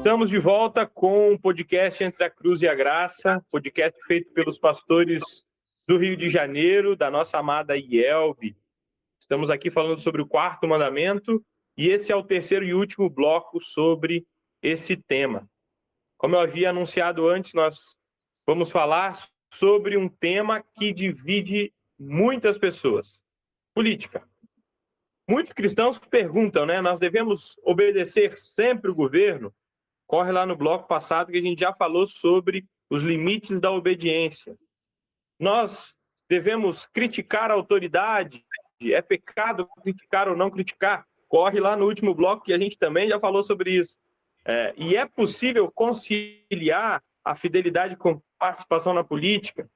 Estamos de volta com o podcast Entre a Cruz e a Graça, podcast feito pelos pastores do Rio de Janeiro, da nossa amada IELB. Estamos aqui falando sobre o quarto mandamento e esse é o terceiro e último bloco sobre esse tema. Como eu havia anunciado antes, nós vamos falar sobre um tema que divide muitas pessoas: política. Muitos cristãos perguntam, né? Nós devemos obedecer sempre o governo? Corre lá no bloco passado que a gente já falou sobre os limites da obediência. Nós devemos criticar a autoridade? É pecado criticar ou não criticar? Corre lá no último bloco que a gente também já falou sobre isso. E é possível conciliar a fidelidade com participação na política?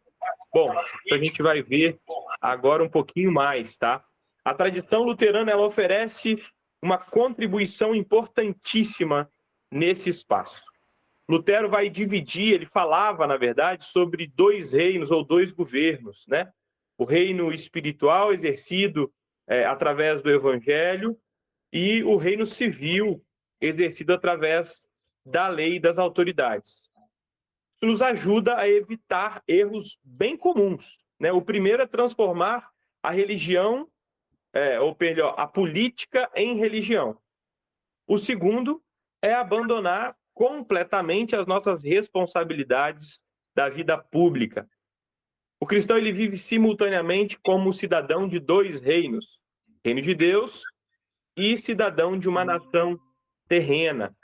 Bom, a gente vai ver agora um pouquinho mais, tá? A tradição luterana, ela oferece uma contribuição importantíssima nesse espaço. Lutero vai dividir, ele falava, na verdade, sobre dois reinos ou dois governos, né? O reino espiritual exercido através do evangelho e o reino civil exercido através da lei e das autoridades. Isso nos ajuda a evitar erros bem comuns, né? O primeiro é transformar a religião, ou melhor, a política em religião. O segundo é abandonar completamente as nossas responsabilidades da vida pública. O cristão ele vive simultaneamente como cidadão de dois reinos: reino de Deus e cidadão de uma nação terrena.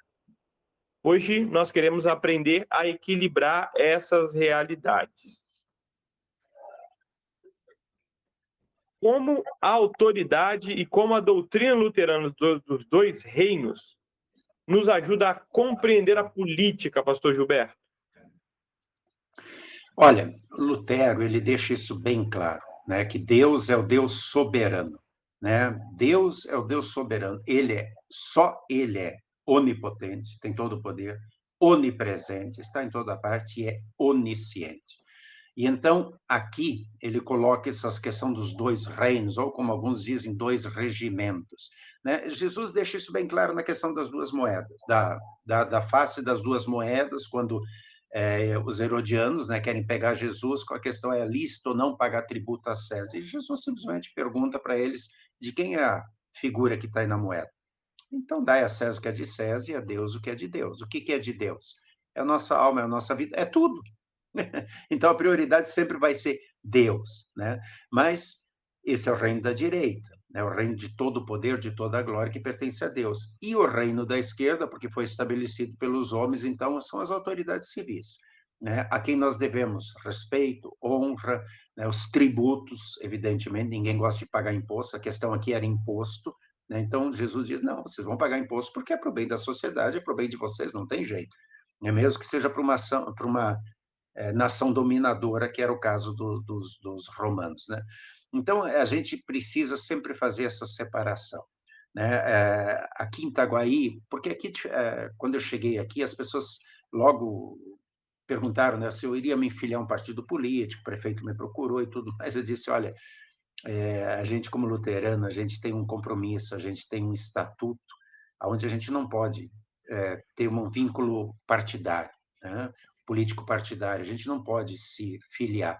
Hoje nós queremos aprender a equilibrar essas realidades. Como a autoridade e como a doutrina luterana dos dois reinos nos ajuda a compreender a política, pastor Gilberto? Olha, Lutero, ele deixa isso bem claro, né? Que Deus é o Deus soberano, né? Deus é o Deus soberano. Só ele é onipotente, tem todo o poder, onipresente, está em toda parte e é onisciente. E então, aqui, ele coloca essa questão dos dois reinos, ou como alguns dizem, dois regimentos, né? Jesus deixa isso bem claro na questão das duas moedas, da face das duas moedas, quando os herodianos, né, querem pegar Jesus com a questão: é lícito ou não pagar tributo a César? E Jesus simplesmente pergunta para eles de quem é a figura que está aí na moeda. Então, dai a César o que é de César e a Deus o que é de Deus. O que é de Deus? É a nossa alma, é a nossa vida, é tudo. Então, a prioridade sempre vai ser Deus, né? Mas esse é o reino da direita, né? O reino de todo o poder, de toda a glória que pertence a Deus. E o reino da esquerda, porque foi estabelecido pelos homens, então, são as autoridades civis, né? A quem nós devemos respeito, honra, né? Os tributos, evidentemente, ninguém gosta de pagar imposto, a questão aqui era imposto, né? Então, Jesus diz: não, vocês vão pagar imposto porque é para o bem da sociedade, é para o bem de vocês, não tem jeito. É mesmo que seja para uma nação dominadora, que era o caso dos romanos, né? Então, a gente precisa sempre fazer essa separação, né? Aqui em Itaguaí, porque aqui, quando eu cheguei aqui, as pessoas logo perguntaram, né, se eu iria me filiar a um partido político, o prefeito me procurou e tudo mais. Eu disse: olha, a gente como luterano, a gente tem um compromisso, a gente tem um estatuto, onde a gente não pode ter um vínculo partidário, né? Político partidário, a gente não pode se filiar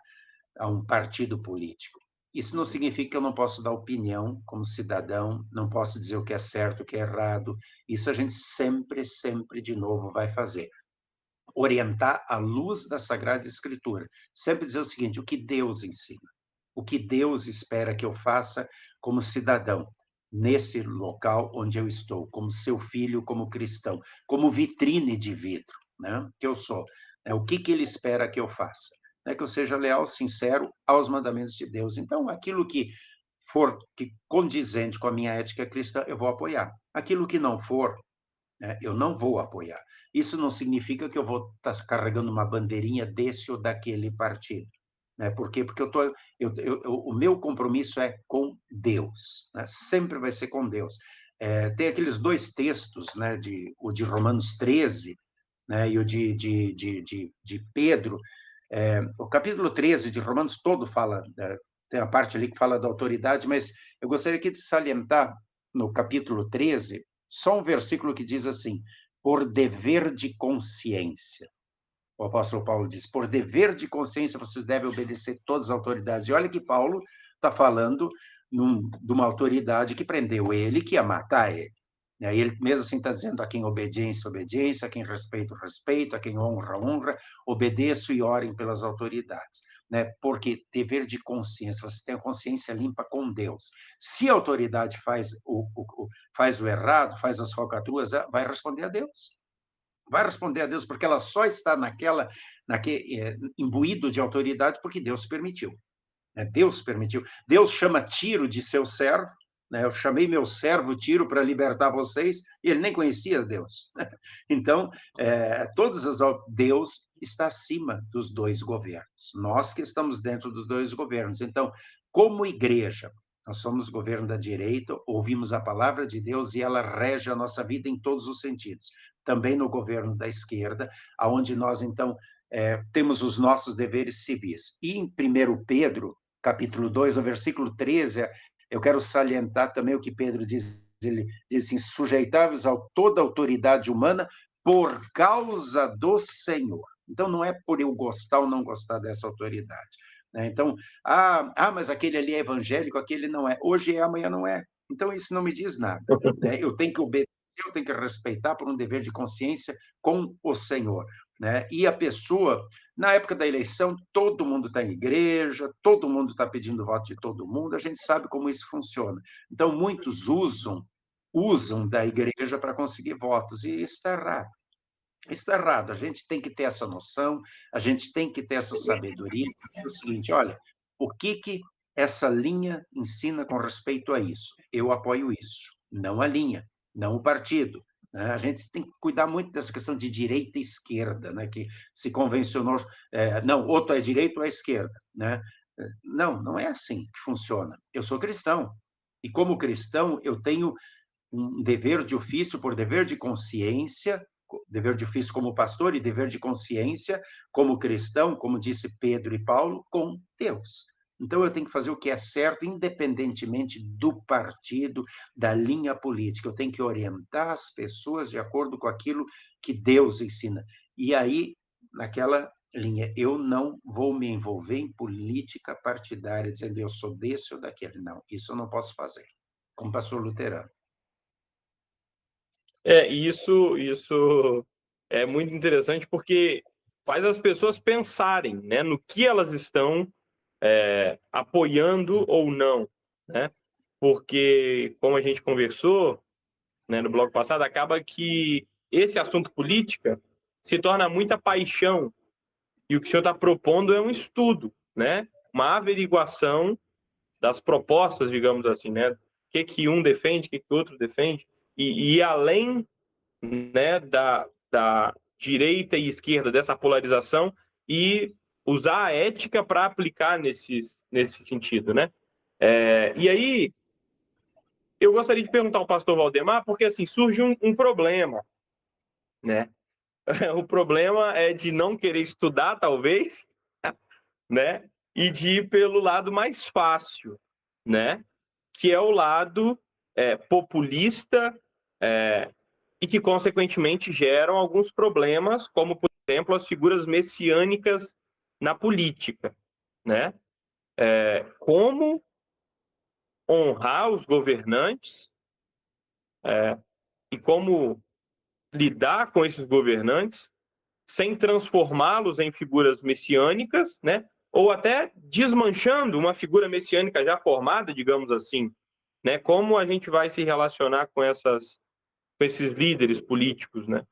a um partido político. Isso não significa que eu não posso dar opinião como cidadão, não posso dizer o que é certo, o que é errado. Isso a gente sempre, sempre de novo vai fazer. Orientar à luz da Sagrada Escritura. Sempre dizer o seguinte: o que Deus ensina, o que Deus espera que eu faça como cidadão, nesse local onde eu estou, como seu filho, como cristão, como vitrine de vidro, né, que eu sou. O que ele espera que eu faça? Que eu seja leal, sincero aos mandamentos de Deus. Então, aquilo que for condizente com a minha ética cristã, eu vou apoiar. Aquilo que não for, eu não vou apoiar. Isso não significa que eu vou estar carregando uma bandeirinha desse ou daquele partido. Por quê? Porque o meu compromisso é com Deus, né? Sempre vai ser com Deus. Tem aqueles dois textos, né, o de Romanos 13, né, e o de Pedro. O capítulo 13 de Romanos todo fala, tem a parte ali que fala da autoridade, mas eu gostaria aqui de salientar, no capítulo 13, só um versículo que diz assim: por dever de consciência. O apóstolo Paulo diz, por dever de consciência vocês devem obedecer todas as autoridades. E olha que Paulo está falando de uma autoridade que prendeu ele, que ia matar ele. E aí ele mesmo assim está dizendo a quem obediência, obediência, a quem respeito, respeito, a quem honra, honra, obedeço e orem pelas autoridades. Né? Porque dever de consciência, você tem a consciência limpa com Deus. Se a autoridade faz o errado, faz as falcatruas, vai responder a Deus. Vai responder a Deus, porque ela só está imbuído de autoridade porque Deus permitiu. Né? Deus permitiu. Deus chama Tiro de seu servo, né? Eu chamei meu servo Tiro para libertar vocês, e ele nem conhecia Deus. Então, Deus está acima dos dois governos. Nós que estamos dentro dos dois governos. Então, como igreja, nós somos governo da direita, ouvimos a palavra de Deus e ela rege a nossa vida em todos os sentidos. Também no governo da esquerda, onde nós, então, temos os nossos deveres civis. E em 1 Pedro, capítulo 2, no versículo 13, eu quero salientar também o que Pedro diz. Ele diz assim, sujeitáveis a toda autoridade humana por causa do Senhor. Então, não é por eu gostar ou não gostar dessa autoridade. Né? Então, mas aquele ali é evangélico, aquele não é. Hoje é, amanhã não é. Então, isso não me diz nada. Né? Eu tenho que obedecer, eu tenho que respeitar por um dever de consciência com o Senhor. Né? E a pessoa, na época da eleição, todo mundo está em igreja, todo mundo está pedindo voto de todo mundo, a gente sabe como isso funciona. Então, muitos usam da igreja para conseguir votos, e isso está errado. Isso está errado, a gente tem que ter essa noção, a gente tem que ter essa sabedoria. É o seguinte, olha, o que essa linha ensina com respeito a isso? Eu apoio isso, não a linha, não o partido. Né? A gente tem que cuidar muito dessa questão de direita e esquerda, né? Que se convencionou, não, ou tu é direita ou é esquerda. Né? Não, não é assim que funciona. Eu sou cristão, e como cristão eu tenho um dever de ofício por dever de consciência, dever de ofício como pastor e dever de consciência como cristão, como disse Pedro e Paulo, com Deus. Então, eu tenho que fazer o que é certo, independentemente do partido, da linha política. Eu tenho que orientar as pessoas de acordo com aquilo que Deus ensina. E aí, naquela linha, eu não vou me envolver em política partidária, dizendo eu sou desse ou daquele. Não, isso eu não posso fazer, como pastor luterano. Isso é muito interessante porque faz as pessoas pensarem, né, no que elas estão apoiando ou não, né? Porque, como a gente conversou, né, no bloco passado, acaba que esse assunto política se torna muita paixão, e o que o senhor está propondo é um estudo, né? Uma averiguação das propostas, digamos assim, né? O que um defende, o que o outro defende, e além, né, da direita e esquerda, dessa polarização, e usar a ética para aplicar nesse sentido, né? E aí, eu gostaria de perguntar ao pastor Valdemar, porque assim, surge um problema, né? O problema é de não querer estudar, talvez, né? E de ir pelo lado mais fácil, né? Que é o lado populista, e que, consequentemente, geram alguns problemas, como, por exemplo, as figuras messiânicas na política, né? Como honrar os governantes e como lidar com esses governantes sem transformá-los em figuras messiânicas, né? Ou até desmanchando uma figura messiânica já formada, digamos assim, né? Como a gente vai se relacionar com esses líderes políticos, né?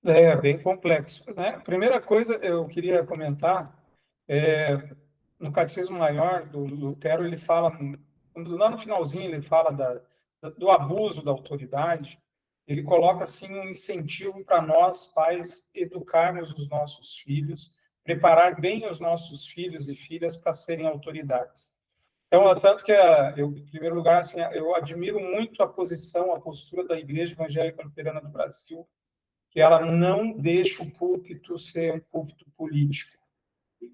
É bem complexo, né? A primeira coisa eu queria comentar no Catecismo Maior do Lutero, ele fala, lá no finalzinho, ele fala do abuso da autoridade. Ele coloca assim um incentivo para nós, pais, educarmos os nossos filhos, preparar bem os nossos filhos e filhas para serem autoridades. Então, tanto que eu, em primeiro lugar, assim, eu admiro muito a postura da Igreja Evangélica Luterana do Brasil, que ela não deixa o púlpito ser um púlpito político.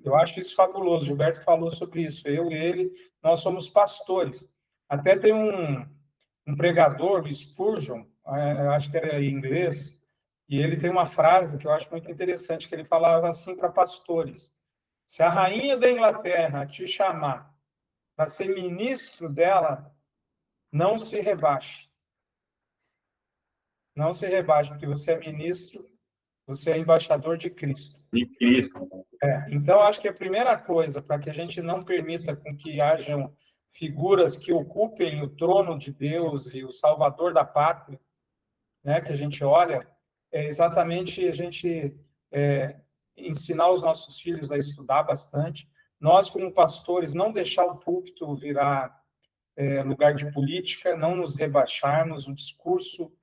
Eu acho isso fabuloso. Gilberto falou sobre isso. Eu e ele, nós somos pastores. Até tem um pregador, o Spurgeon, eu acho que era em inglês, e ele tem uma frase que eu acho muito interessante, que ele falava assim para pastores: se a rainha da Inglaterra te chamar para ser ministro dela, não se rebaixe. Não se rebaixe, porque você é ministro, você é embaixador de Cristo. De Cristo. Então, acho que a primeira coisa, para que a gente não permita com que hajam figuras que ocupem o trono de Deus e o salvador da pátria, né, que a gente olha, é exatamente a gente ensinar os nossos filhos a estudar bastante. Nós, como pastores, não deixar o púlpito virar lugar de política, não nos rebaixarmos, o discurso.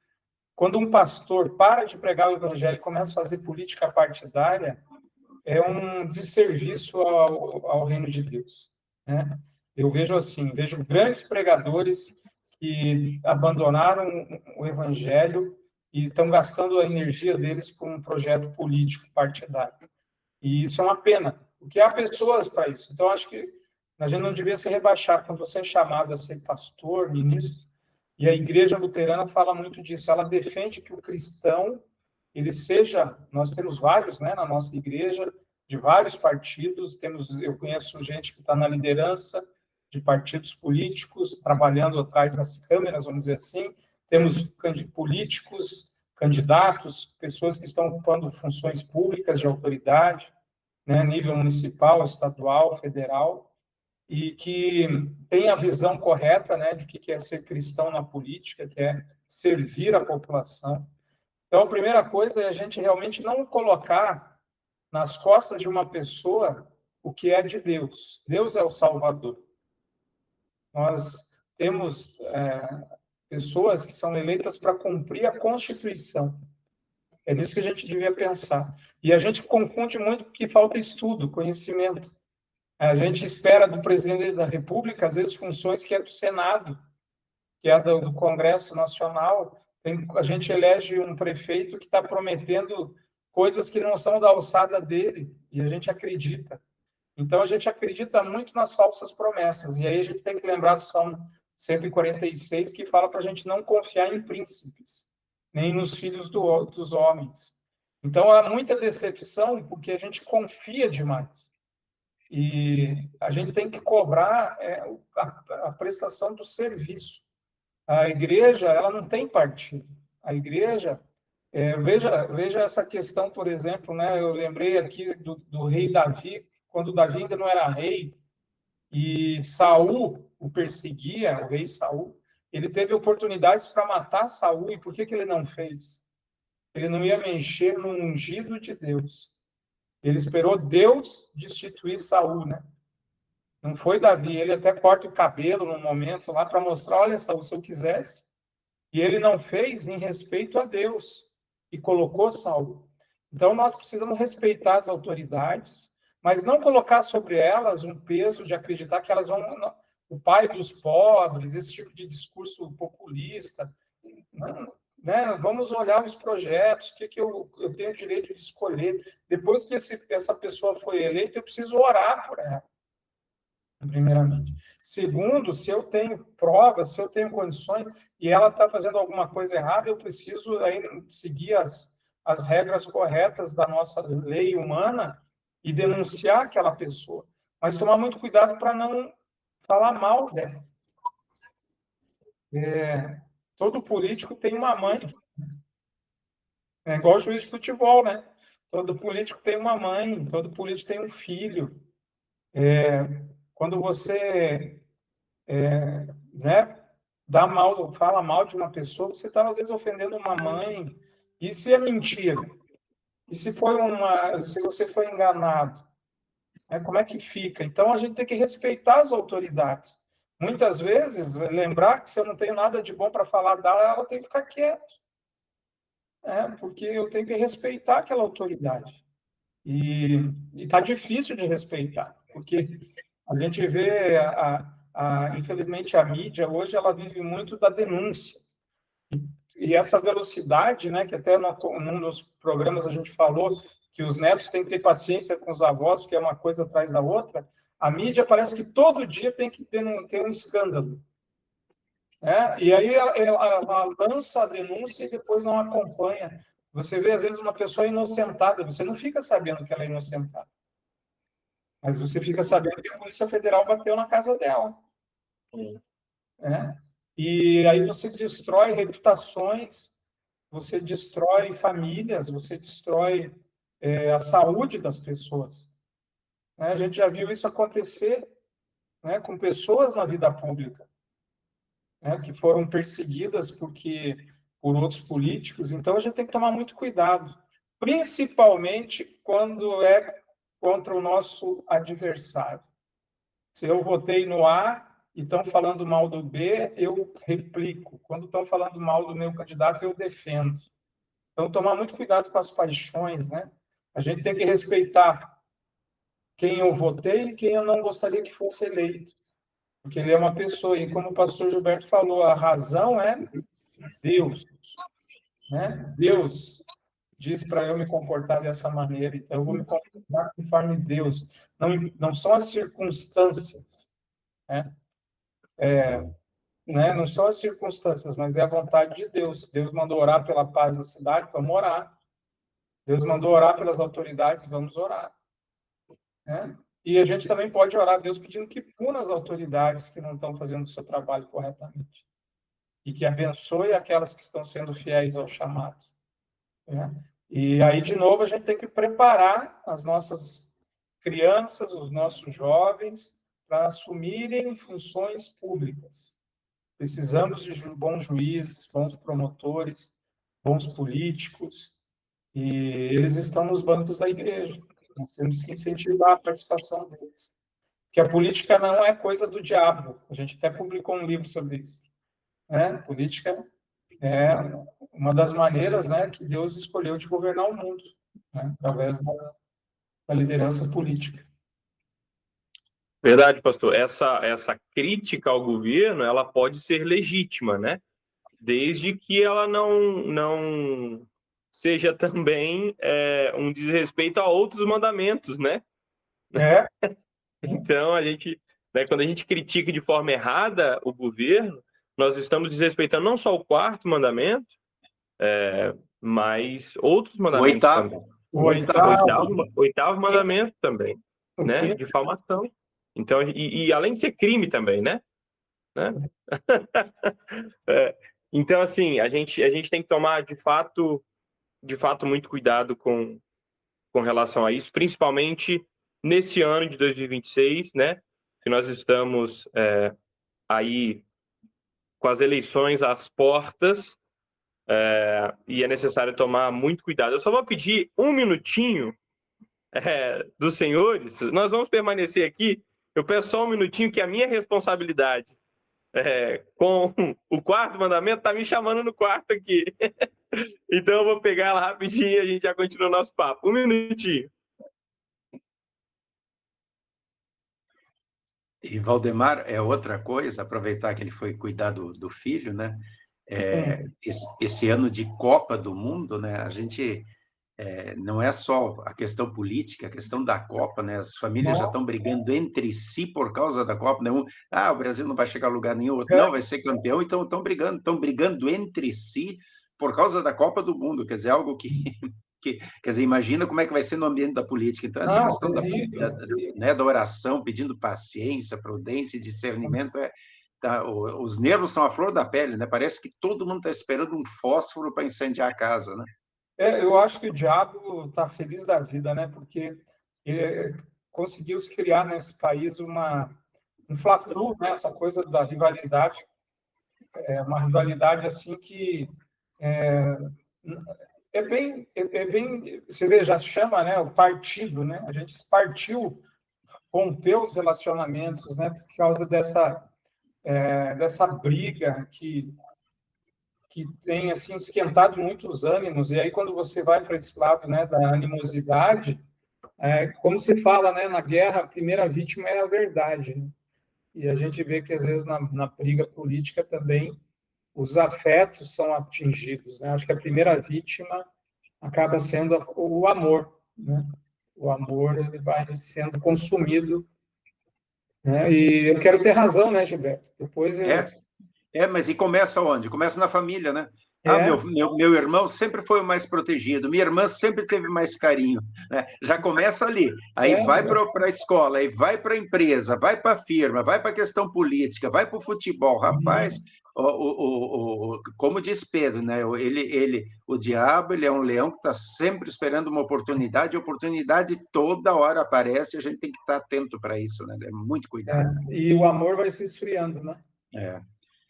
Quando um pastor para de pregar o evangelho e começa a fazer política partidária, é um desserviço ao reino de Deus, né? Eu vejo assim, vejo grandes pregadores que abandonaram o evangelho e estão gastando a energia deles com um projeto político partidário. E isso é uma pena, porque há pessoas para isso. Então, acho que a gente não devia se rebaixar. Quando você é chamado a ser pastor, ministro, e a Igreja Luterana fala muito disso, ela defende que o cristão, ele seja, nós temos vários, né, na nossa igreja, de vários partidos, eu conheço gente que está na liderança de partidos políticos, trabalhando atrás das câmeras, vamos dizer assim, temos políticos, candidatos, pessoas que estão ocupando funções públicas de autoridade, né, nível municipal, estadual, federal, e que tem a visão correta, né, de que é ser cristão na política, que é servir a população. Então, a primeira coisa é a gente realmente não colocar nas costas de uma pessoa o que é de Deus. Deus é o Salvador. Nós temos pessoas que são eleitas para cumprir a Constituição. É nisso que a gente devia pensar. E a gente confunde muito porque falta estudo, conhecimento. A gente espera do presidente da República, às vezes, funções que é do Senado, que é do Congresso Nacional. A gente elege um prefeito que está prometendo coisas que não são da alçada dele, e a gente acredita. Então, a gente acredita muito nas falsas promessas. E aí a gente tem que lembrar do Salmo 146, que fala para a gente não confiar em príncipes, nem nos filhos dos homens. Então, há muita decepção porque a gente confia demais. E a gente tem que cobrar a prestação do serviço. A igreja, ela não tem partido. A igreja, veja essa questão, por exemplo, né? Eu lembrei aqui do rei Davi, quando Davi ainda não era rei, e Saul o perseguia, o rei Saul, ele teve oportunidades para matar Saul, e por que ele não fez? Ele não ia mexer no ungido de Deus. Ele esperou Deus destituir Saul, né? Não foi Davi. Ele até corta o cabelo num momento lá para mostrar, olha, Saul, se eu quisesse. E ele não fez em respeito a Deus e colocou Saul. Então, nós precisamos respeitar as autoridades, mas não colocar sobre elas um peso de acreditar que elas vão... O pai dos pobres, esse tipo de discurso populista. Não, né? Vamos olhar os projetos, o que eu tenho direito de escolher. Depois que essa pessoa foi eleita, eu preciso orar por ela, primeiramente. Segundo, se eu tenho provas, se eu tenho condições, e ela está fazendo alguma coisa errada, eu preciso aí seguir as regras corretas da nossa lei humana e denunciar aquela pessoa. Mas tomar muito cuidado para não falar mal dela. Todo político tem uma mãe. É igual o juiz de futebol, né? Todo político tem uma mãe, todo político tem um filho. Quando você né, fala mal de uma pessoa, você está, às vezes, ofendendo uma mãe. E se é mentira? E se você foi enganado? Como é que fica? Então, a gente tem que respeitar as autoridades. Muitas vezes, lembrar que se eu não tenho nada de bom para falar dela, ela tem que ficar quieta. Porque eu tenho que respeitar aquela autoridade. E está difícil de respeitar, porque a gente vê, infelizmente, a mídia hoje, ela vive muito da denúncia. E essa velocidade, né, que até num dos programas a gente falou que os netos têm que ter paciência com os avós, porque é uma coisa atrás da outra, a mídia parece que todo dia tem que ter um escândalo. E aí ela lança a denúncia e depois não acompanha. Você vê, às vezes, uma pessoa inocentada, você não fica sabendo que ela é inocentada, mas você fica sabendo que a Polícia Federal bateu na casa dela. E aí você destrói reputações, você destrói famílias, você destrói a saúde das pessoas. A gente já viu isso acontecer, com pessoas na vida pública, que foram perseguidas por outros políticos. Então, a gente tem que tomar muito cuidado, principalmente quando é contra o nosso adversário. Se eu votei no A e estão falando mal do B, eu replico. Quando estão falando mal do meu candidato, eu defendo. Então, tomar muito cuidado com as paixões, né? A gente tem que respeitar quem eu votei e quem eu não gostaria que fosse eleito, porque ele é uma pessoa, e como o pastor Gilberto falou, a razão é Deus, né? Deus diz para eu me comportar dessa maneira, então eu vou me comportar conforme Deus. Não são as circunstâncias, né? Não são as circunstâncias, mas é a vontade de Deus. Deus mandou orar pela paz da cidade, vamos orar. Deus mandou orar pelas autoridades, vamos orar. E a gente também pode orar a Deus pedindo que puna as autoridades que não estão fazendo o seu trabalho corretamente. E que abençoe aquelas que estão sendo fiéis ao chamado. E aí, de novo, a gente tem que preparar as nossas crianças, os nossos jovens, para assumirem funções públicas. Precisamos de bons juízes, bons promotores, bons políticos, e eles estão nos bancos da igreja. Nós temos que incentivar a participação deles. Porque a política não é coisa do diabo. A gente até publicou um livro sobre isso. Política é uma das maneiras, que Deus escolheu de governar o mundo, através da liderança política. Verdade, pastor. Essa crítica ao governo, ela pode ser legítima, né? Desde que ela não seja também um desrespeito a outros mandamentos, né? Então, quando a gente critica de forma errada o governo, nós estamos desrespeitando não só o quarto mandamento, mas outros mandamentos também. O oitavo mandamento também, né? Difamação. Então, e além de ser crime também, né? Então, assim, a gente tem que tomar, de fato muito cuidado com relação a isso, principalmente nesse ano de 2026, né? Que nós estamos aí com as eleições às portas, e é necessário tomar muito cuidado. Eu só vou pedir um minutinho dos senhores, nós vamos permanecer aqui. Eu peço só um minutinho, que a minha responsabilidade com o quarto mandamento está me chamando no quarto aqui. Então eu vou pegar ela rapidinho e a gente já continua o nosso papo. Um minutinho. E Valdemar, é outra coisa, aproveitar que ele foi cuidar do filho, né? Esse ano de Copa do Mundo, né? A gente não é só a questão política, a questão da Copa, né? As famílias já estão brigando entre si por causa da Copa. Nenhum, o Brasil não vai chegar a lugar nenhum, outro não vai ser campeão, então estão brigando entre si por causa da Copa do Mundo. Quer dizer, algo que quer dizer, imagina como é que vai ser no ambiente da política. Então, essa questão da oração, pedindo paciência, prudência e discernimento, os nervos estão à flor da pele, né? Parece que todo mundo está esperando um fósforo para incendiar a casa, né? Eu acho que o diabo está feliz da vida, né? Porque conseguiu se criar nesse país um fla-flu, né? Essa coisa da rivalidade, uma rivalidade assim que bem, você vê, já chama, né? O partido, né? A gente partiu, rompeu os relacionamentos, né? Por causa dessa briga que tem assim esquentado muito os ânimos. E aí quando você vai para esse lado, né, da animosidade, como se fala, né, na guerra, a primeira vítima é a verdade, né? E a gente vê que às vezes na briga política também os afetos são atingidos, né? Acho que a primeira vítima acaba sendo o amor, né? O amor, ele vai sendo consumido, né? E eu quero ter razão, né, Gilberto? Depois Mas e começa onde? Começa na família, né? É, Meu irmão sempre foi o mais protegido, minha irmã sempre teve mais carinho, né? Já começa ali, aí é, vai para a escola, aí vai para a empresa, vai para a firma, vai para a questão política, vai para o futebol. Rapaz, como diz Pedro, né? O diabo, ele é um leão que está sempre esperando uma oportunidade, a oportunidade toda hora aparece, a gente tem que estar atento para isso, né? É muito cuidado. e o amor vai se esfriando, né? É.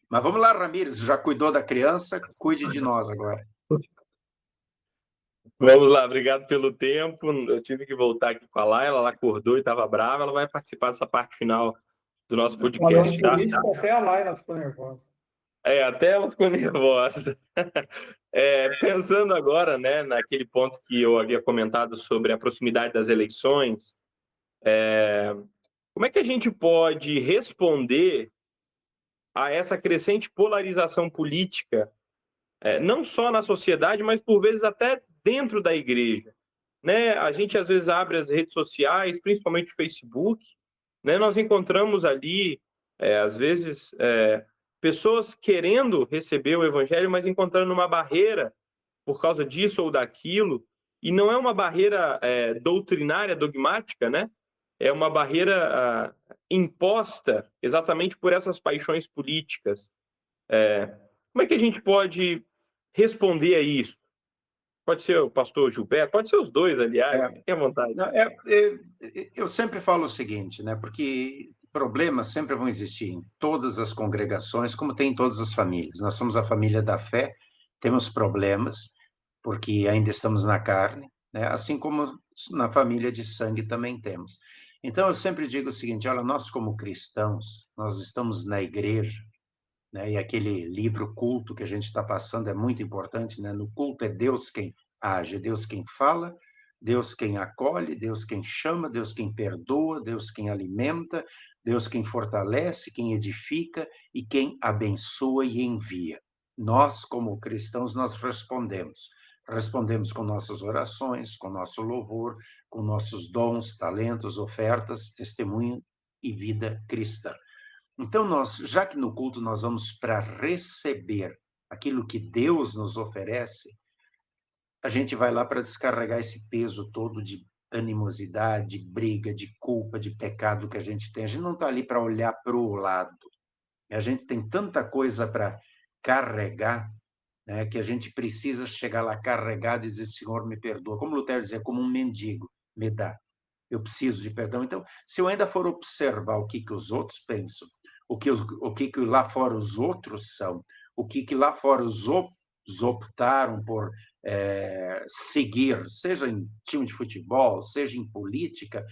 Mas vamos lá, Ramires, já cuidou da criança, cuide de nós agora. Vamos lá, obrigado pelo tempo. Eu tive que voltar aqui com a Laila, ela acordou e estava brava, ela vai participar dessa parte final do nosso Falando podcast, tá? política, até a Laila ficou nervosa. Até ela ficou nervosa. Pensando agora, né, naquele ponto que eu havia comentado sobre a proximidade das eleições, como é que a gente pode responder a essa crescente polarização política, não só na sociedade, mas por vezes até dentro da igreja? Né? A gente às vezes abre as redes sociais, principalmente o Facebook, né? Nós encontramos ali, às vezes, pessoas querendo receber o evangelho, mas encontrando uma barreira por causa disso ou daquilo, e não é uma barreira doutrinária, dogmática, né? É uma barreira imposta exatamente por essas paixões políticas. Como é que a gente pode responder a isso? Pode ser o pastor Gilberto, pode ser os dois, aliás, fiquem à vontade. Eu sempre falo o seguinte, né? Porque problemas sempre vão existir em todas as congregações, como tem em todas as famílias. Nós somos a família da fé, temos problemas, porque ainda estamos na carne, né? Assim como na família de sangue também temos. Então, eu sempre digo o seguinte, olha, nós como cristãos, nós estamos na igreja, né? E aquele livro culto que a gente está passando é muito importante, né? No culto é Deus quem age, é Deus quem fala, Deus quem acolhe, Deus quem chama, Deus quem perdoa, Deus quem alimenta, Deus quem fortalece, quem edifica e quem abençoa e envia. Nós, como cristãos, nós respondemos. Respondemos com nossas orações, com nosso louvor, com nossos dons, talentos, ofertas, testemunho e vida cristã. Então, já que no culto nós vamos para receber aquilo que Deus nos oferece, a gente vai lá para descarregar esse peso todo de animosidade, de briga, de culpa, de pecado que a gente tem. A gente não está ali para olhar para o lado. A gente tem tanta coisa para carregar, né, que a gente precisa chegar lá carregado e dizer, Senhor, me perdoa. Como Lutero dizia, como um mendigo, me dá. Eu preciso de perdão. Então, se eu ainda for observar o que os outros pensam, o que lá fora os outros são, o que lá fora os optaram por seguir, seja em time de futebol, seja em política,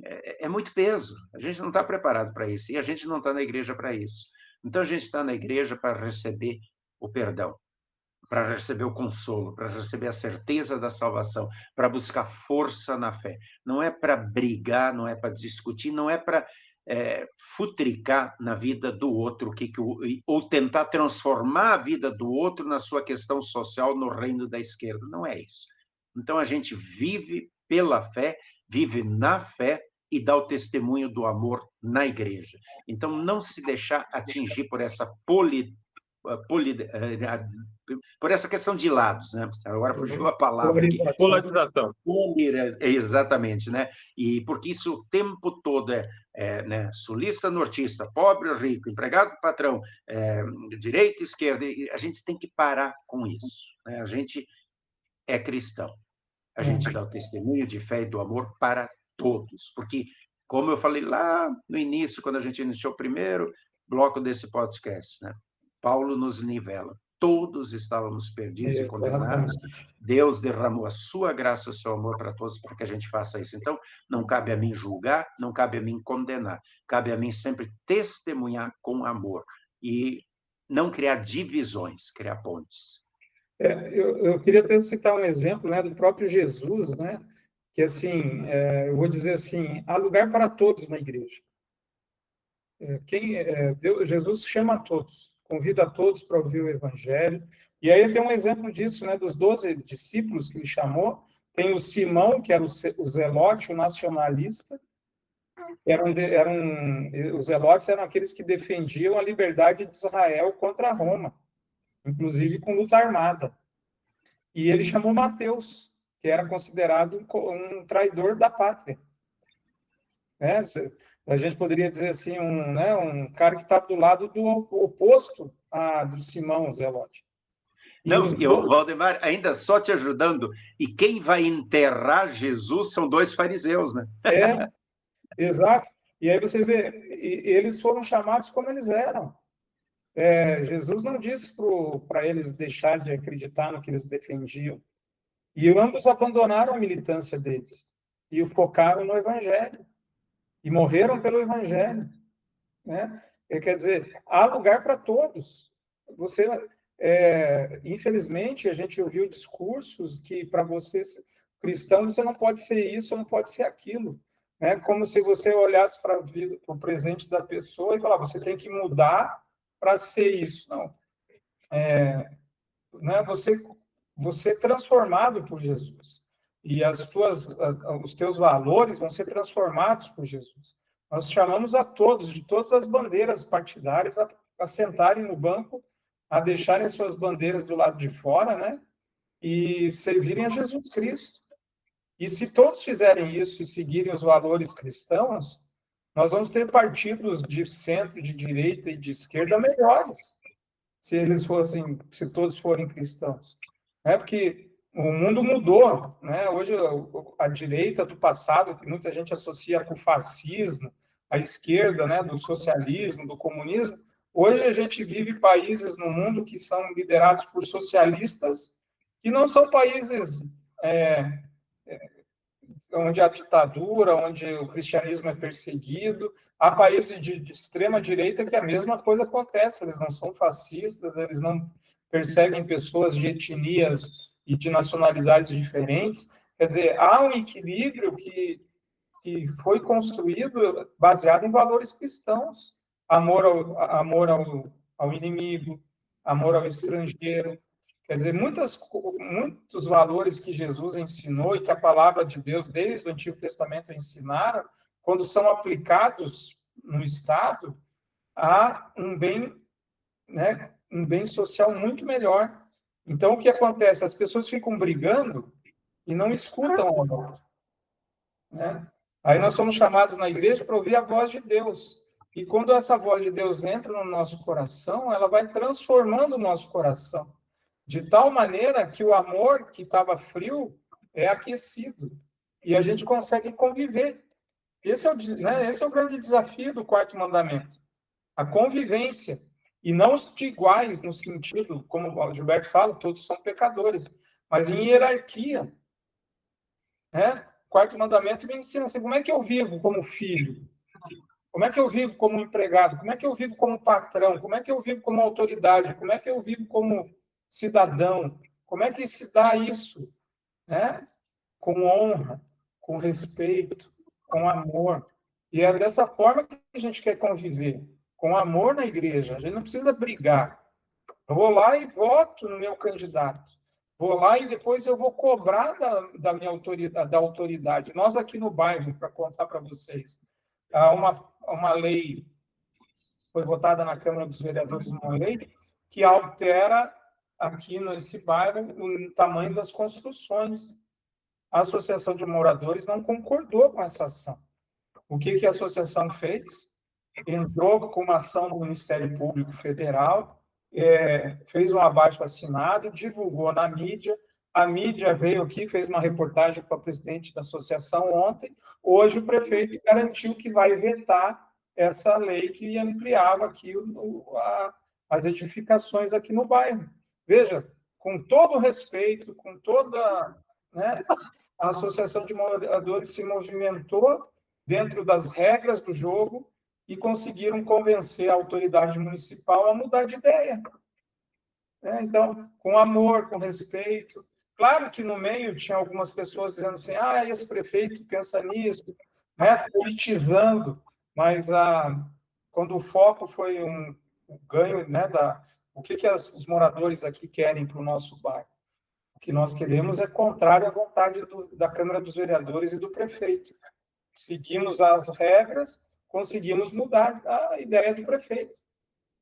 é muito peso. A gente não está preparado para isso e a gente não está na igreja para isso. Então, a gente está na igreja para receber o perdão, para receber o consolo, para receber a certeza da salvação, para buscar força na fé. Não é para brigar, não é para discutir, não é para futricar na vida do outro, ou tentar transformar a vida do outro na sua questão social no reino da esquerda. Não é isso. Então, a gente vive pela fé, vive na fé e dá o testemunho do amor na igreja. Então, não se deixar atingir por essa por essa questão de lados, né? Agora fugiu a palavra aqui. Polarização. Exatamente, né? E porque isso o tempo todo né? Sulista, nortista, pobre, rico, empregado, patrão, direita, esquerda. A gente tem que parar com isso, né? A gente é cristão. A gente dá o testemunho de fé e do amor para todos, porque, como eu falei lá no início, quando a gente iniciou o primeiro bloco desse podcast, né? Paulo nos nivela. Todos estávamos perdidos e condenados. Deus derramou a sua graça, o seu amor para todos, para que a gente faça isso. Então, não cabe a mim julgar, não cabe a mim condenar. Cabe a mim sempre testemunhar com amor e não criar divisões, criar pontes. Eu queria até citar um exemplo, né, do próprio Jesus, né, que assim, eu vou dizer assim, há lugar para todos na igreja. Jesus chama a todos, convida a todos para ouvir o evangelho. E aí tem um exemplo disso, né, dos 12 discípulos que ele chamou. Tem o Simão, que era o zelote, o nacionalista, os zelotes eram aqueles que defendiam a liberdade de Israel contra Roma, inclusive com luta armada. E ele chamou Mateus, que era considerado um traidor da pátria. Né? A gente poderia dizer assim, um cara que estava do lado do oposto do Simão Zelote. Não, Valdemar, ainda só te ajudando, e quem vai enterrar Jesus são 2 fariseus, né? Exato. E aí você vê, eles foram chamados como eles eram. Jesus não disse para eles deixarem de acreditar no que eles defendiam. E ambos abandonaram a militância deles e o focaram no Evangelho. E morreram pelo Evangelho. Né? Quer dizer, há lugar para todos. Infelizmente, a gente ouviu discursos que para você, cristão, você não pode ser isso, não pode ser aquilo. Né? Como se você olhasse para o presente da pessoa e falar, você tem que mudar para ser isso. Não. Né? Você é transformado por Jesus. E os teus valores vão ser transformados por Jesus. Nós chamamos a todos, de todas as bandeiras partidárias, a sentarem no banco, a deixarem suas bandeiras do lado de fora, né? E servirem a Jesus Cristo. E se todos fizerem isso e seguirem os valores cristãos, nós vamos ter partidos de centro, de direita e de esquerda melhores, se todos forem cristãos. Porque o mundo mudou, né? Hoje, a direita do passado, que muita gente associa com o fascismo, a esquerda, né, do socialismo, do comunismo, hoje a gente vive países no mundo que são liderados por socialistas, que não são países onde há ditadura, onde o cristianismo é perseguido. Há países de extrema direita que a mesma coisa acontece, eles não são fascistas, eles não perseguem pessoas de etnias e de nacionalidades diferentes. Quer dizer, há um equilíbrio que foi construído baseado em valores cristãos. Amor ao inimigo, amor ao estrangeiro. Quer dizer, muitos valores que Jesus ensinou e que a palavra de Deus, desde o Antigo Testamento, ensinaram, quando são aplicados no Estado, há um bem, né, um bem social muito melhor. Então, o que acontece? As pessoas ficam brigando e não escutam o outro. Né? Aí nós somos chamados na igreja para ouvir a voz de Deus. E quando essa voz de Deus entra no nosso coração, ela vai transformando o nosso coração. De tal maneira que o amor que estava frio é aquecido. E a gente consegue conviver. Esse é o grande desafio do 4º mandamento. A convivência. E não de iguais no sentido, como o Gilberto fala, todos são pecadores. Mas em hierarquia. Né? O 4º mandamento me ensina assim, como é que eu vivo como filho? Como é que eu vivo como empregado? Como é que eu vivo como patrão? Como é que eu vivo como autoridade? Como é que eu vivo como cidadão? Como é que se dá isso? Né? Com honra, com respeito, com amor. E é dessa forma que a gente quer conviver, com amor na igreja. A gente não precisa brigar. Eu vou lá e voto no meu candidato. Vou lá e depois eu vou cobrar da minha autoridade. Nós aqui no bairro, para contar para vocês, há uma lei, foi votada na Câmara dos Vereadores, uma lei que altera aqui nesse bairro o tamanho das construções. A Associação de Moradores não concordou com essa ação. O que a associação fez? Entrou com uma ação do Ministério Público Federal, fez um abaixo-assinado, divulgou na mídia. A mídia veio aqui, fez uma reportagem para o presidente da associação ontem. Hoje o prefeito garantiu que vai vetar essa lei que ampliava aqui as edificações aqui no bairro. Veja, com todo o respeito, com toda... Né, a Associação de Moradores se movimentou dentro das regras do jogo e conseguiram convencer a autoridade municipal a mudar de ideia. Então, com amor, com respeito. Claro que no meio tinha algumas pessoas dizendo assim, esse prefeito pensa nisso, né, politizando, mas quando o foco foi o ganho, né, o que os moradores aqui querem para o nosso bairro. O que nós queremos é contrário à vontade da Câmara dos Vereadores e do prefeito. seguimos as regras, conseguimos mudar a ideia do prefeito.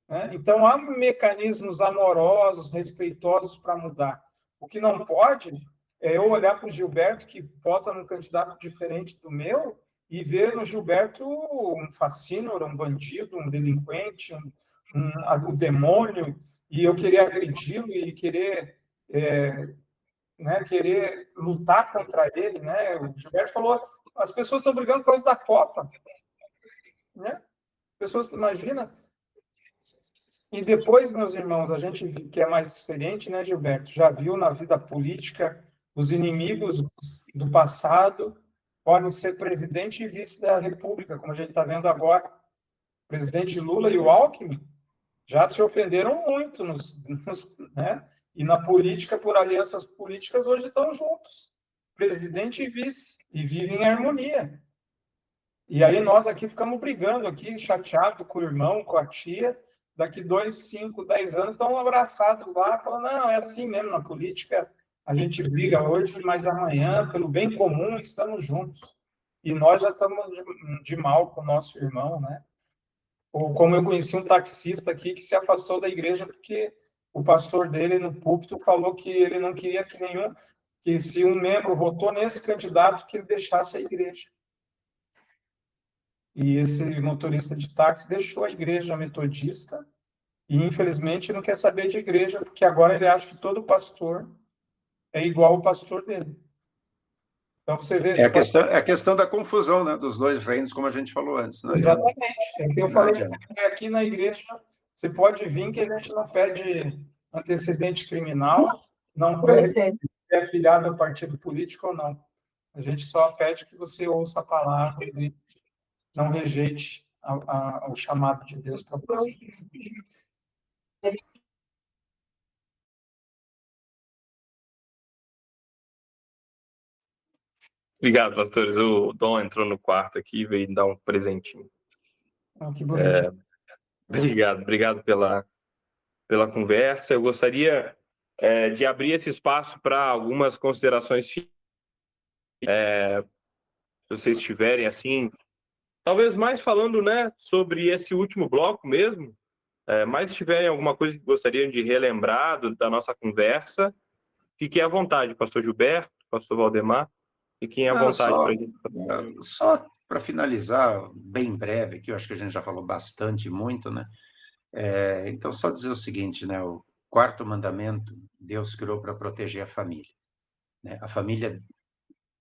Né? Então, há mecanismos amorosos, respeitosos para mudar. O que não pode é eu olhar para o Gilberto, que vota num candidato diferente do meu, e ver no Gilberto um fascínora, um bandido, um delinquente, um demônio, e eu querer agredi-lo e querer, querer lutar contra ele. Né? O Gilberto falou, as pessoas estão brigando por causa da Copa. Né? As pessoas, imagina. E depois, meus irmãos, a gente que é mais experiente, né, Gilberto, já viu na vida política os inimigos do passado podem ser presidente e vice da República, como a gente está vendo agora. O presidente Lula e o Alckmin já se ofenderam muito, né? E na política, por alianças políticas, hoje estão juntos, presidente e vice, e vivem em harmonia. E aí nós aqui ficamos brigando, aqui, chateado com o irmão, com a tia, daqui 2, 5, 10 anos estão abraçados lá, falando, não, é assim mesmo, na política a gente briga hoje, mas amanhã, pelo bem comum, estamos juntos. E nós já estamos de mal com o nosso irmão, né? Ou como eu conheci um taxista aqui que se afastou da igreja porque o pastor dele no púlpito falou que ele não queria que se um membro votou nesse candidato, que ele deixasse a igreja. E esse motorista de táxi deixou a igreja metodista e, infelizmente, não quer saber de igreja, porque agora ele acha que todo pastor é igual ao pastor dele. Então, você vê... É a questão da confusão, né, dos dois reinos, como a gente falou antes. Exatamente. Eu falei aqui na igreja, você pode vir que a gente não pede antecedente criminal, não pede se é afiliado ao partido político ou não. A gente só pede que você ouça a palavra e não rejeite o chamado de Deus para você. Obrigado, pastores. O Dom entrou no quarto aqui e veio dar um presentinho. Que bonito. Obrigado pela conversa. Eu gostaria de abrir esse espaço para algumas considerações. Se vocês tiverem, assim, talvez mais falando, né, sobre esse último bloco mesmo, mas se tiverem alguma coisa que gostariam de relembrar da nossa conversa, fiquem à vontade, pastor Gilberto, pastor Valdemar, fiquem à vontade para a gente. Só para finalizar, bem breve, que eu acho que a gente já falou bastante, muito, né? Então, só dizer o seguinte, né? O quarto mandamento, Deus criou para proteger a família, né? A família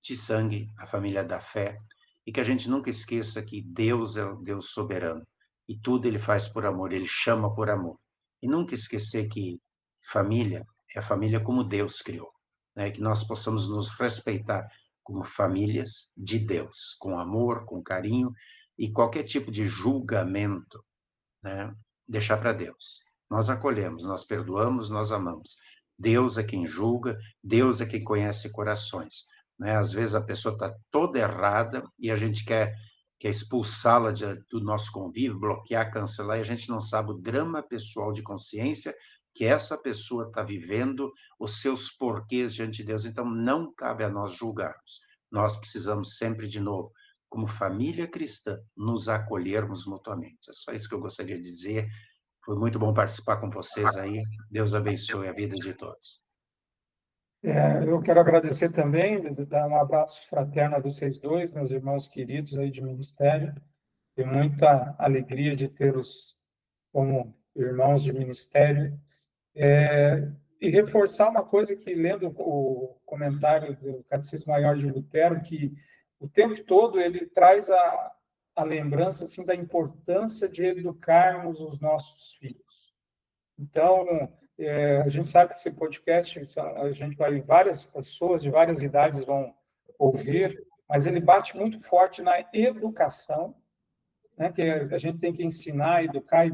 de sangue, a família da fé, e que a gente nunca esqueça que Deus é o Deus soberano, e tudo ele faz por amor, ele chama por amor. E nunca esquecer que família é a família como Deus criou, né? Que nós possamos nos respeitar como famílias de Deus, com amor, com carinho, e qualquer tipo de julgamento, né? Deixar para Deus. Nós acolhemos, nós perdoamos, nós amamos. Deus é quem julga, Deus é quem conhece corações. Né? Às vezes a pessoa está toda errada e a gente quer expulsá-la do nosso convívio, bloquear, cancelar, e a gente não sabe o drama pessoal de consciência que essa pessoa está vivendo, os seus porquês diante de Deus. Então, não cabe a nós julgarmos. Nós precisamos sempre, de novo, como família cristã, nos acolhermos mutuamente. É só isso que eu gostaria de dizer. Foi muito bom participar com vocês aí. Deus abençoe a vida de todos. Eu quero agradecer também, dar um abraço fraterno a vocês dois, meus irmãos queridos aí de ministério. Tenho muita alegria de tê-los como irmãos de ministério. E reforçar uma coisa que, lendo o comentário do Catecismo Maior de Lutero, que o tempo todo ele traz a lembrança assim, da importância de educarmos os nossos filhos. Então, a gente sabe que esse podcast, a gente vai, várias pessoas de várias idades vão ouvir, mas ele bate muito forte na educação, né, que a gente tem que ensinar, educar,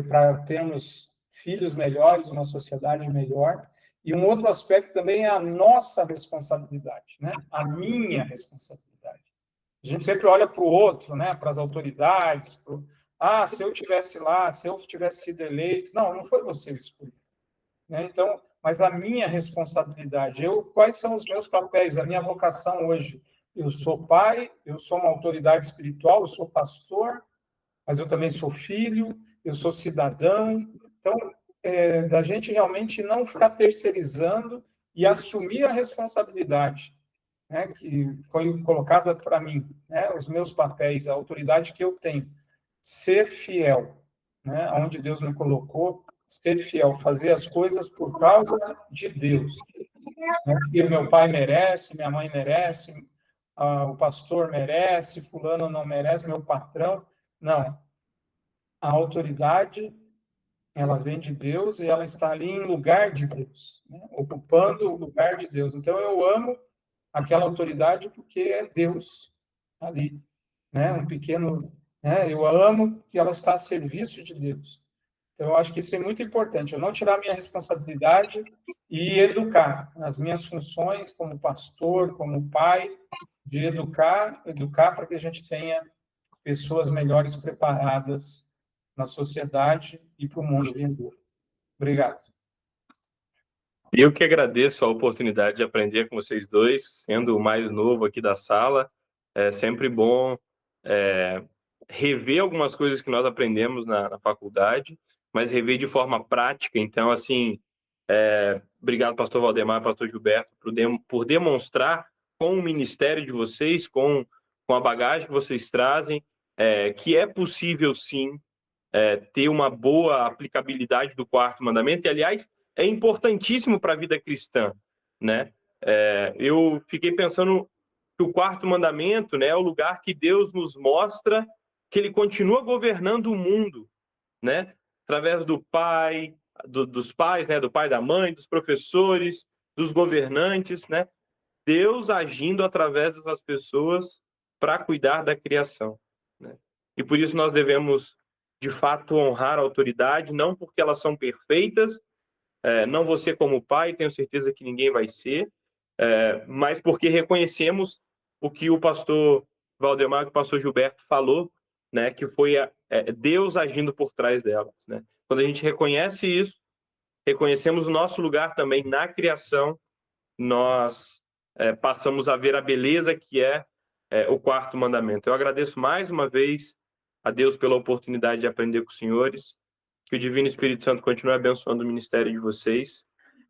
para termos filhos melhores, uma sociedade melhor. E um outro aspecto também é a nossa responsabilidade, né? A minha responsabilidade. A gente sempre olha para o outro, né? Para as autoridades, se eu tivesse lá, se eu tivesse sido eleito. Não foi você que escolheu. Né? Então, mas a minha responsabilidade, quais são os meus papéis, a minha vocação hoje? eu sou pai, eu sou uma autoridade espiritual, eu sou pastor, mas eu também sou filho, eu sou cidadão. Então, da gente realmente não ficar terceirizando e assumir a responsabilidade, né, que foi colocada para mim, né, os meus papéis, a autoridade que eu tenho, ser fiel, né, onde Deus me colocou, ser fiel, fazer as coisas por causa de Deus, né, porque meu pai merece, minha mãe merece, o pastor merece, fulano não merece, meu patrão, não. A autoridade, ela vem de Deus e ela está ali em lugar de Deus, né, ocupando o lugar de Deus. Então eu amo aquela autoridade porque é Deus ali, né? Um pequeno, né? Eu amo que ela está a serviço de Deus. Então eu acho que isso é muito importante. Eu não tirar a minha responsabilidade e educar as minhas funções como pastor, como pai, de educar para que a gente tenha pessoas melhores preparadas na sociedade e para o mundo vindouro. Obrigado. Eu que agradeço a oportunidade de aprender com vocês dois, sendo o mais novo aqui da sala. É sempre bom rever algumas coisas que nós aprendemos na faculdade, mas rever de forma prática. Então, assim, obrigado, pastor Valdemar, pastor Gilberto, por demonstrar com o ministério de vocês, com a bagagem que vocês trazem, que é possível, sim, ter uma boa aplicabilidade do quarto mandamento. E, aliás, é importantíssimo para a vida cristã, né? Eu fiquei pensando que o quarto mandamento, né, é o lugar que Deus nos mostra que ele continua governando o mundo, né? Através do pai, dos pais, né, do pai, da mãe, dos professores, dos governantes, né? Deus agindo através dessas pessoas para cuidar da criação, né? E por isso nós devemos, de fato, honrar a autoridade, não porque elas são perfeitas, não você como pai, tenho certeza que ninguém vai ser, mas porque reconhecemos o que o pastor Valdemar e o pastor Gilberto falou, né, que foi Deus agindo por trás delas, né? Quando a gente reconhece isso, reconhecemos o nosso lugar também na criação, nós passamos a ver a beleza que é o quarto mandamento. Eu agradeço mais uma vez a Deus pela oportunidade de aprender com os senhores, que o Divino Espírito Santo continue abençoando o ministério de vocês.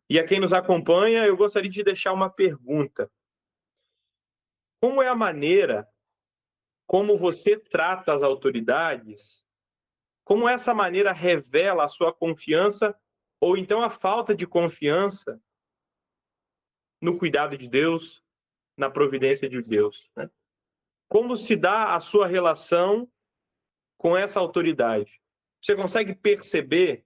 E a quem nos acompanha, eu gostaria de deixar uma pergunta. Como é a maneira como você trata as autoridades? Como essa maneira revela a sua confiança ou então a falta de confiança no cuidado de Deus, na providência de Deus, né? Como se dá a sua relação com essa autoridade? Você consegue perceber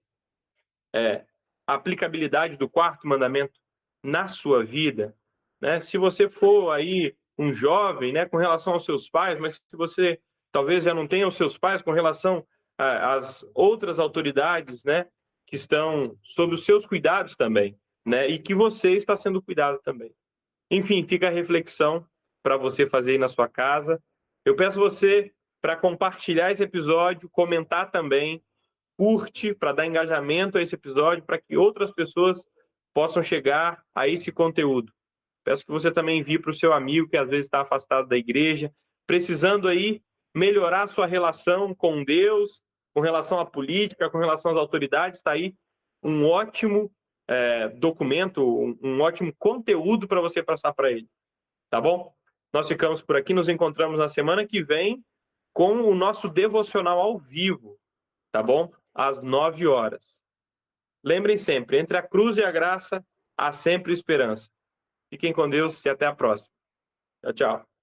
a aplicabilidade do quarto mandamento na sua vida, né? Se você for aí um jovem, né, com relação aos seus pais, mas se você talvez já não tenha os seus pais com relação às outras autoridades, né, que estão sob os seus cuidados também, né, e que você está sendo cuidado também. Enfim, fica a reflexão para você fazer aí na sua casa. Eu peço você para compartilhar esse episódio, comentar também, curte para dar engajamento a esse episódio, para que outras pessoas possam chegar a esse conteúdo. Peço que você também envie para o seu amigo que às vezes está afastado da igreja, precisando aí melhorar a sua relação com Deus, com relação à política, com relação às autoridades. Está aí um ótimo documento, um ótimo conteúdo para você passar para ele. Tá bom? Nós ficamos por aqui, nos encontramos na semana que vem com o nosso devocional ao vivo, tá bom? Às 9 horas. Lembrem sempre, entre a cruz e a graça, há sempre esperança. Fiquem com Deus e até a próxima. Tchau, tchau.